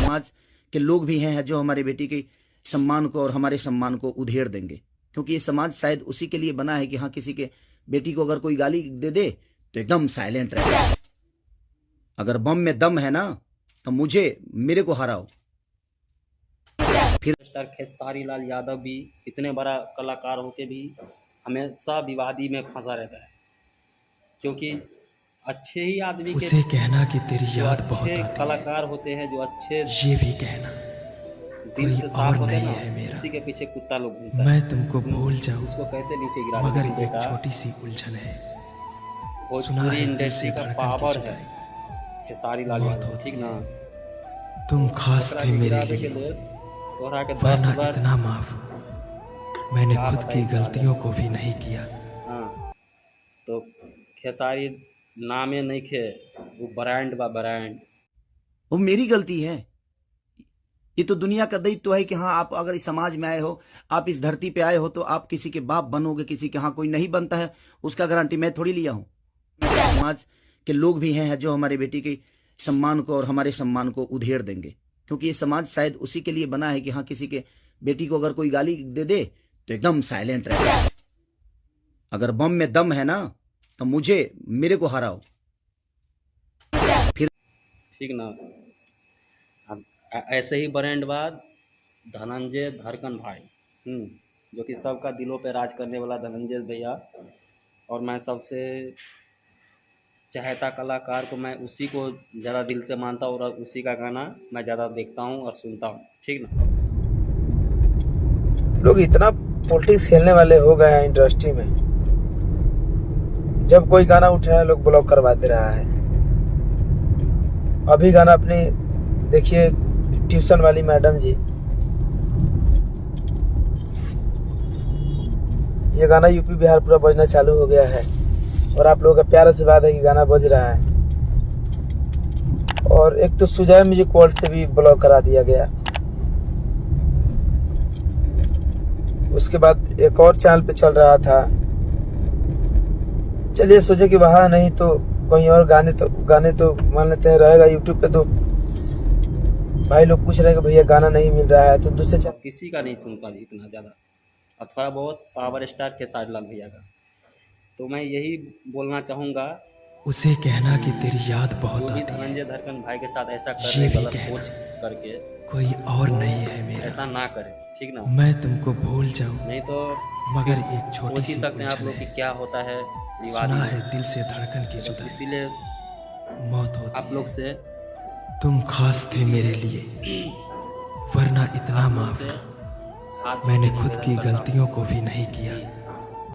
समाज के लोग भी हैं जो हमारे बेटी के सम्मान को और हमारे सम्मान को उधेड़ देंगे, क्योंकि ये समाज शायद उसी के लिए बना है कि हाँ, किसी के बेटी को अगर कोई गाली दे दे तो एकदम साइलेंट रहे। अगर बम में दम है ना तो मेरे को हराओ। फिर मिस्टर खेसारी लाल यादव भी इतने बड़ा कलाकार होके भी हमेशा विवादी में फंसा रहता है, क्योंकि अच्छे ही आदमी के उसे कहना कि तेरी जो याद बहुत अच्छे आती कलाकार होते हैं, जो अच्छे है, ये भी कहना दिल कोई से और साफ होते हैं नहीं ना, है मेरा। उसी के पीछे कुत्ता लोग घूमता है। मैं तुमको भूल जाऊं उसको कैसे नीचे गिरा मगर देते एक बेटा। छोटी सी उलझन है। सुना भोजपुरी है दिल इंडस्ट्री से का धड़कन की पावर है जुदाई खेसारी लाल मौत यादव, होती ठीक ना। तुम खास ओकरा थे के मेरे गिरावे के लिए, लिए तोहरा के 10 वरना बार इतना माफ मैंने क्या खुद बताई की इस बारे में। गलतियों को भी नहीं किया। हाँ, तो खेसारी नामे नहीं खे, वो ब्रांड बा ब्रांड। वो मेरी गलती है। ये तो दुनिया का दायित्व है कि हाँ, आप अगर इस समाज में आए हो, आप इस धरती पे आए हो, तो आप किसी के बाप बनोगे, किसी के हाँ कोई नहीं बनता है उसका गारंटी मैं थोड़ी लिया हूं। समाज के लोग भी हैं जो हमारे बेटी के सम्मान को और हमारे सम्मान को उधेड़ देंगे, क्योंकि ये समाज शायद उसी के लिए बना है कि हाँ, किसी के बेटी को अगर कोई गाली दे दे तो एकदम साइलेंट रहे। अगर बम में दम है ना तो मेरे को हराओ। फिर ठीक ना। अब ऐसे ही ब्रांड बाद धनंजय धड़कन भाई, जो कि सबका दिलों पे राज करने वाला धनंजय भैया। और मैं सबसे चाहता कलाकार को मैं उसी को ज़्यादा दिल से मानता हूँ, और उसी का गाना मैं ज़्यादा देखता हूँ और सुनता हूँ, ठीक ना। लोग इतना पॉलिटिक्स खेलने वाले हो गए हैं इंडस्ट्री में, जब कोई गाना उठ रहा है लोग ब्लॉक करवा दे रहा है। अभी गाना अपनी देखिए ट्यूशन वाली मैडम जी, ये गाना यूपी बिहार पूरा बजना चालू हो गया है और आप लोगों का प्यार से बात है कि गाना बज रहा है। और एक तो सुजय म्यूजिक वर्ल्ड से भी ब्लॉक करा दिया गया। उसके बाद एक और चैनल पे चल रहा था, चलिए सोचे कि वहाँ नहीं तो कहीं और गाने तो मान लेते हैं रहेगा यूट्यूब पे। तो भाई लोग पूछ रहे हैं कि भैया गाना नहीं मिल रहा है, तो दूसरे चैनल किसी का नहीं सुनता इतना ज़्यादा, और थोड़ा बहुत पावर स्टार खेसारी लाल भैया का। तो मैं यही बोलना चाहूँगा, उसे कहना कि तेरी याद बहुत जो भी आती है, धनंजय धड़कन भाई के साथ ऐसा कर ये रहे, भी गलत कहना सोच करके कोई और नहीं है मेरा। ऐसा ना करें, ठीक ना। मैं तुमको भूल जाऊं नहीं तो मगर फिर एक छोटी सोच ही सी सकते हैं आप उलझन लोग कि है। क्या होता है विवादी सुना में। है दिल से धड़कन की बस जुदाई इसीलिए मौत होती आप लोग से तुम खास थे मेरे लिए, वरना इतना आप लोग माफ से हाथ मैंने जोड़ के खुद निवेदन की करता हूँ। गलतियों को भी नहीं किया। प्लीज़।